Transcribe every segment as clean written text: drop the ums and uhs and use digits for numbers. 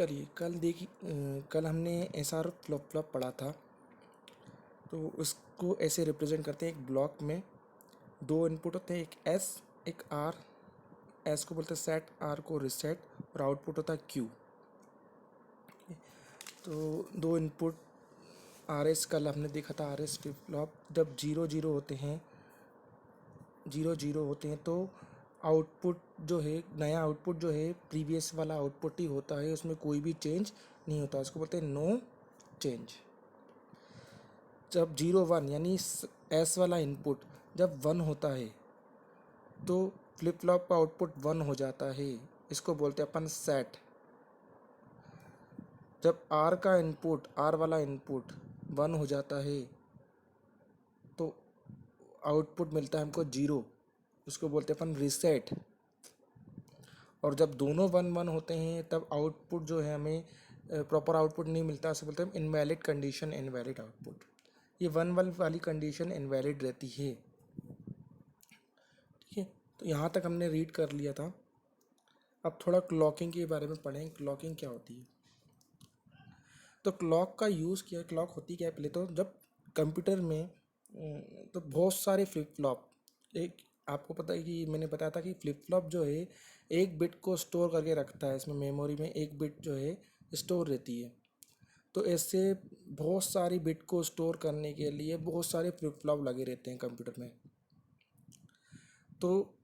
चलिए कल हमने एस आर फ्लॉप फ्लॉप पढ़ा था। तो उसको ऐसे रिप्रेजेंट करते हैं, एक ब्लॉक में दो इनपुट होते हैं, एक एस एक आर। एस को बोलते हैं सेट, आर को रिसेट, और आउटपुट होता है क्यू। तो दो इनपुट आर एस, कल हमने देखा था आर एस फ्लिप फ्लॉप जब जीरो जीरो होते हैं तो आउटपुट जो है, नया आउटपुट जो है प्रीवियस वाला आउटपुट ही होता है, उसमें कोई भी चेंज नहीं होता, उसको बोलते हैं नो चेंज। जब जीरो वन यानी एस वाला इनपुट जब वन होता है तो फ्लिप फ्लॉप का आउटपुट वन हो जाता है, इसको बोलते हैं अपन सेट। जब आर का इनपुट, आर वाला इनपुट वन हो जाता है तो आउटपुट मिलता है हमको जीरो, उसको बोलते हैं अपन रीसेट। और जब दोनों वन वन होते हैं तब आउटपुट जो है हमें प्रॉपर आउटपुट नहीं मिलता, उसे बोलते हैं इनवैलिड कंडीशन, इनवैलिड आउटपुट। ये वन वन वाली कंडीशन इनवैलिड रहती है। ठीक है, तो यहाँ तक हमने रीड कर लिया था। अब थोड़ा क्लॉकिंग के बारे में पढ़ें, क्लॉकिंग क्या होती है। तो क्लॉक का यूज़ किया, क्लॉक होती क्या है, पहले तो जब कंप्यूटर में तो बहुत सारे फ्लिप फ्लॉप, एक आपको पता है कि मैंने बताया था कि फ्लिप फ्लॉप जो है एक बिट को स्टोर करके रखता है, इसमें मेमोरी में एक बिट जो है स्टोर रहती है। तो ऐसे बहुत सारी बिट को स्टोर करने के लिए बहुत सारे फ्लिप फ्लॉप लगे रहते हैं कंप्यूटर में। तो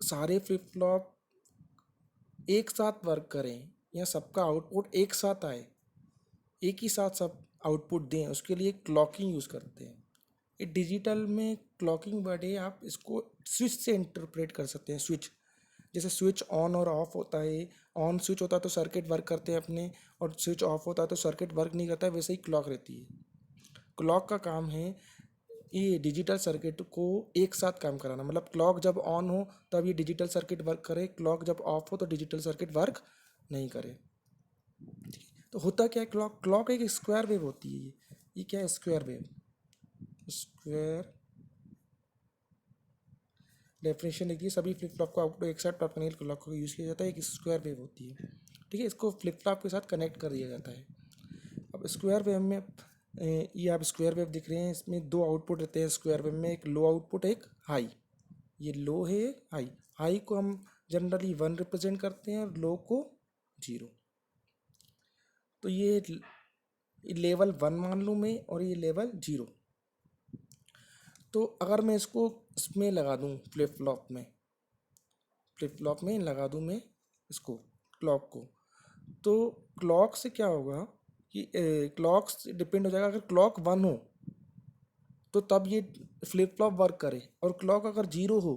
सारे फ्लिप फ्लॉप एक साथ वर्क करें या सबका आउटपुट एक साथ आए, एक ही साथ सब आउटपुट दें, उसके लिए क्लॉकिंग यूज़ करते हैं। ये डिजिटल में क्लॉकिंग वर्ड है, आप इसको स्विच से इंटरप्रेट कर सकते हैं। स्विच, जैसे स्विच ऑन और ऑफ होता है, ऑन स्विच होता है तो सर्किट वर्क करते हैं अपने, और स्विच ऑफ होता है तो सर्किट वर्क नहीं करता है, वैसे ही क्लॉक रहती है। क्लॉक का काम है ये डिजिटल सर्किट को एक साथ काम कराना, मतलब क्लॉक जब ऑन हो तब ये डिजिटल सर्किट वर्क करे, क्लॉक जब ऑफ हो तो डिजिटल सर्किट वर्क नहीं करे। ठीक है, तो होता क्या है, क्लॉक क्लॉक एक स्क्वायर वेव होती है। ये क्या है, स्क्वायर वेव। स्क्वायर डेफिनेशन लिखिए, सभी फ्लिप फ्लॉप को आउटपुट एक साथ प्राप्त करने के लिए क्लॉक को यूज़ किया जाता है, एक स्क्वायर वेव होती है। ठीक है, इसको फ्लिप फ्लॉप के साथ कनेक्ट कर दिया जाता है। अब स्क्वायर वेव में ये आप स्क्वायर वेव दिख रहे हैं, इसमें दो आउटपुट रहते हैं स्क्वायर वेव में, एक लो आउटपुट, एक हाई। ये लो है, हाई। हाई को हम जनरली वन रिप्रेजेंट करते हैं और लो को जीरो। तो ये लेवल वन मान लूँ मैं और ये लेवल जीरो। तो अगर मैं इसको इसमें लगा दूँ, फ्लिप फ्लॉप में लगा दूँ मैं इसको, क्लॉक को, तो क्लॉक से क्या होगा कि क्लॉक से डिपेंड हो जाएगा। अगर क्लॉक वन हो तो तब ये फ्लिप फ्लॉप वर्क करे, और क्लॉक अगर जीरो हो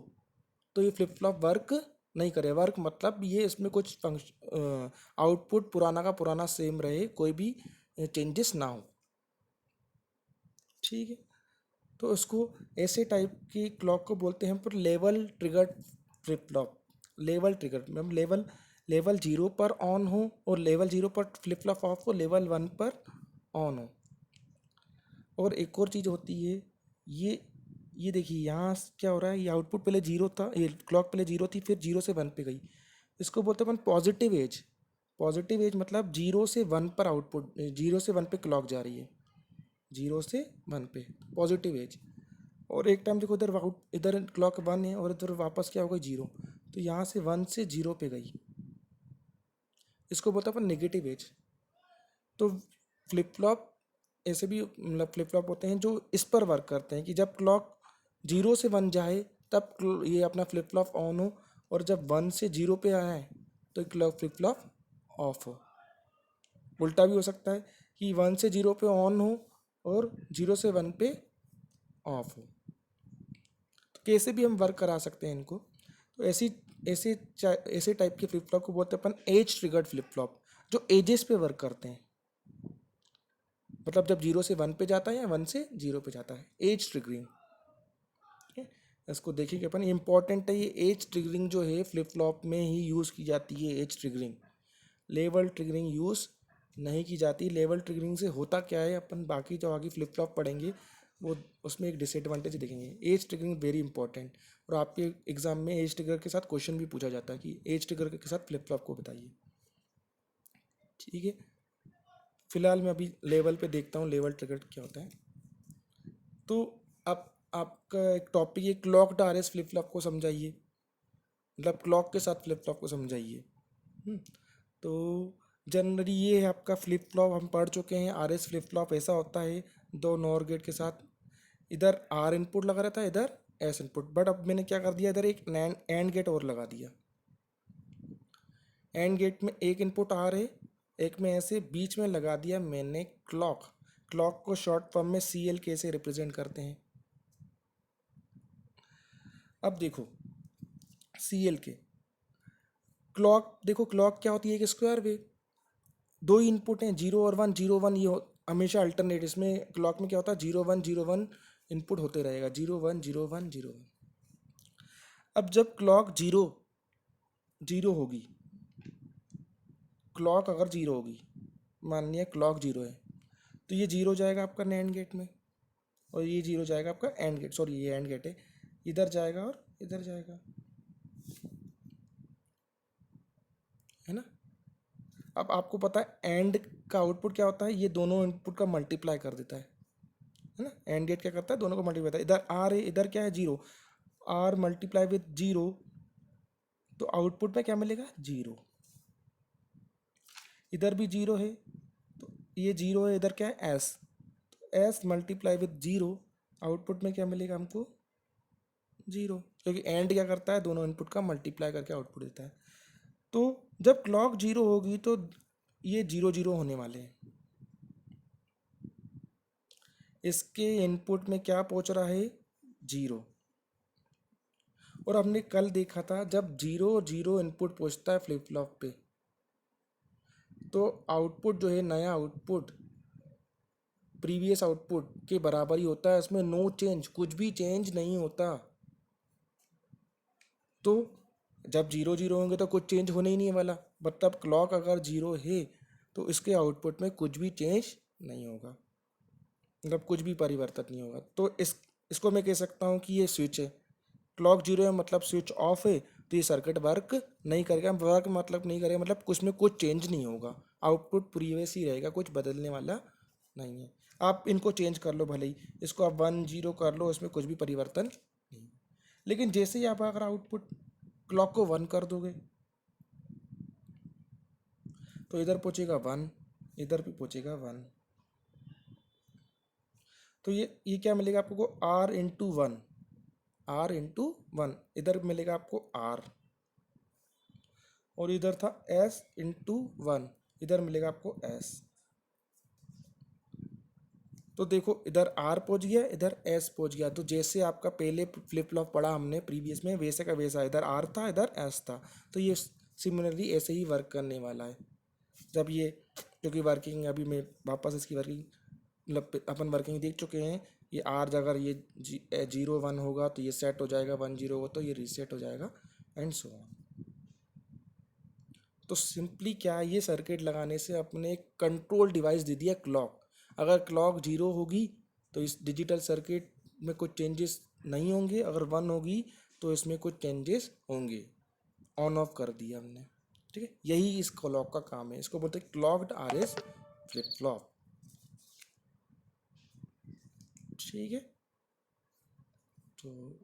तो ये फ्लिप फ्लॉप वर्क नहीं करे। वर्क मतलब ये इसमें कुछ फंक्शन, आउटपुट पुराना का पुराना सेम रहे, कोई भी चेंजेस ना हो। ठीक है, तो इसको ऐसे टाइप की क्लॉक को बोलते हैं पर level triggered flip flop. Level triggered मतलब लेवल जीरो पर ऑन हो और लेवल जीरो पर फ्लिप फ्लॉप ऑफ हो, लेवल वन पर ऑन हो। और एक और चीज़ होती है, ये देखिए यहाँ क्या हो रहा है, ये आउटपुट पहले जीरो था, ये क्लॉक पहले जीरो थी, फिर जीरो से वन पे गई। इसको बोलते हैं अपन पॉजिटिव एज। पॉजिटिव एज मतलब जीरो से वन पर आउटपुट, जीरो से वन पे क्लॉक जा रही है, जीरो से वन पे पॉजिटिव एज। और एक टाइम देखो इधर क्लॉक वन है और इधर वापस क्या हो गई, जीरो, तो यहाँ से वन से जीरो पे गई, इसको बोलते हैं अपन नेगेटिव एज। तो फ्लिप फ्लॉप ऐसे भी मतलब फ्लिप फ्लॉप होते हैं जो इस पर वर्क करते हैं कि जब क्लॉक जीरो से वन जाए तब ये अपना फ्लिप फ्लॉप ऑन हो, और जब वन से जीरो पे आए तो क्लॉक फ्लिप फ्लॉप ऑफ हो। उल्टा भी हो सकता है कि वन से जीरो पे ऑन हो और जीरो से वन पे ऑफ हो। तो कैसे भी हम वर्क करा सकते हैं इनको। तो ऐसे ऐसे टाइप के फ्लिप फ्लॉप को बोलते हैं अपन एज ट्रिगर्ड फ्लिप फ्लॉप, जो एजेस पे वर्क करते हैं। मतलब जब जीरो से वन पे जाता है या वन से जीरो पे जाता है, एज ट्रिगरिंग। ठीक है, इसको देखिए अपन, इंपॉर्टेंट है ये एज ट्रिगरिंग जो है फ्लिप फ्लॉप में ही यूज़ की जाती है। Edge triggering, level triggering use नहीं की जाती। लेवल ट्रिगरिंग से होता क्या है, अपन बाकी जो आगे फ्लिप फ्लॉप पढ़ेंगे वो उसमें एक डिसएडवांटेज देखेंगे। एज ट्रिगरिंग वेरी इंपॉर्टेंट, और आपके एग्जाम में एज ट्रिगर के साथ क्वेश्चन भी पूछा जाता है कि एज ट्रिगर के साथ फ्लिप फ्लॉप को बताइए। ठीक है। फिलहाल मैं अभी लेवल पे देखता हूँ लेवल ट्रिगर क्या होता है। तो अब आपका एक टॉपिक है क्लॉक्ड आरएस फ्लिप फ्लॉप को समझाइए, मतलब क्लॉक के साथ फ्लिप फ्लॉप को समझाइए। हम्म, तो जनरली ये है आपका फ्लिप फ्लॉप हम पढ़ चुके हैं। आरएस फ्लिप फ्लॉप ऐसा होता है दो नॉर गेट के साथ, इधर आर इनपुट लगा रहता है, इधर एस इनपुट, बट अब मैंने क्या कर दिया, इधर एक एंड गेट और लगा दिया। एंड गेट में एक इनपुट आर है, एक में ऐसे बीच में लगा दिया मैंने क्लॉक। क्लॉक को शॉर्ट फॉर्म में सी एल के से रिप्रेजेंट करते हैं। अब देखो सी एल के क्लॉक, देखो क्लॉक क्या होती है, एक स्क्वायर वेव। दो ही इनपुट हैं, जीरो और वन, जीरो वन, हमेशा अल्टरनेट। इसमें क्लॉक में क्या होता है, zero one zero one input होते रहेगा, zero one zero one zero one. अब जब क्लॉक जीरो जीरो होगी, क्लॉक अगर जीरो होगी, मान लिया क्लॉक जीरो है, तो ये जीरो जाएगा आपका नैंड गेट में, और ये जीरो जाएगा आपका एंड गेट, सॉरी ये एंड गेट है, इधर जाएगा और इधर जाएगा, है ना। अब आपको पता है एंड का आउटपुट क्या होता है, ये दोनों इनपुट का मल्टीप्लाई कर देता है ना। एंड गेट क्या करता है, दोनों को मल्टीप्लाई करता है। इधर आर है, इधर क्या है, zero, r multiply with zero, तो आउटपुट में क्या मिलेगा, जीरो। इधर भी जीरो है, तो ये जीरो है, इधर क्या है, एस, तो S multiply with zero, output में क्या मिलेगा हमको, जीरो, क्योंकि एंड क्या करता है, दोनों इनपुट का मल्टीप्लाई करके आउटपुट देता है। तो जब क्लॉक जीरो होगी तो ये जीरो जीरो होने वाले हैं, इसके इनपुट में क्या पहुंच रहा है, जीरो। और हमने कल देखा था जब जीरो जीरो इनपुट पहुंचता है फ्लिप फ्लॉप पे, तो आउटपुट जो है, नया आउटपुट प्रीवियस आउटपुट के बराबर ही होता है, इसमें नो चेंज, कुछ भी चेंज नहीं होता। तो जब जीरो जीरो होंगे तो कुछ चेंज होने ही नहीं वाला, मतलब क्लॉक अगर जीरो है तो इसके आउटपुट में कुछ भी चेंज नहीं होगा, मतलब कुछ भी परिवर्तन नहीं होगा। तो इसको मैं कह सकता हूँ कि ये स्विच है, क्लॉक जीरो है मतलब स्विच ऑफ है, तो ये सर्किट वर्क नहीं करेगा। वर्क मतलब नहीं करेगा, मतलब कुछ में कुछ चेंज नहीं होगा, आउटपुट प्रीवियस ही रहेगा, कुछ बदलने वाला नहीं है। आप इनको चेंज कर लो भले ही, इसको आप वन जीरो कर लो, इसमें कुछ भी परिवर्तन नहीं। लेकिन जैसे ही आप अगर आउटपुट क्लॉक को वन कर दोगे, तो इधर पहुंचेगा वन, इधर भी पहुंचेगा वन, तो ये क्या मिलेगा आपको, r into one, r into one, इधर मिलेगा आपको आर, और इधर था एस इंटू वन, इधर मिलेगा आपको एस। तो देखो इधर आर पहुंच गया, इधर एस पहुंच गया, तो जैसे आपका पहले फ्लिप फ्लॉप पढ़ा हमने प्रीवियस में, वैसे का वैसा, इधर आर था इधर एस था, तो ये सिमिलरली ऐसे ही वर्क करने वाला है। जब ये, क्योंकि वर्किंग अभी मैं वापस इसकी वर्किंग, मतलब अपन वर्किंग देख चुके हैं, ये आर अगर ये जीरो वन होगा तो ये सेट हो जाएगा, वन जीरो होगा तो ये रीसेट हो जाएगा, एंड सो ऑन। तो सिंपली क्या है, ये सर्किट लगाने से अपने एक कंट्रोल डिवाइस दे दिया क्लॉक। अगर क्लॉक जीरो होगी तो इस डिजिटल सर्किट में कुछ चेंजेस नहीं होंगे, अगर वन होगी तो इसमें कुछ चेंजेस होंगे, ऑन ऑफ कर दिया हमने। ठीक है, यही इस क्लॉक का काम है, इसको बोलते हैं क्लॉक्ड आरएस फ्लिप फ्लॉप। ठीक है, तो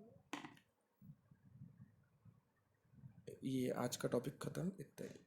ये आज का टॉपिक ख़त्म, इतना ही।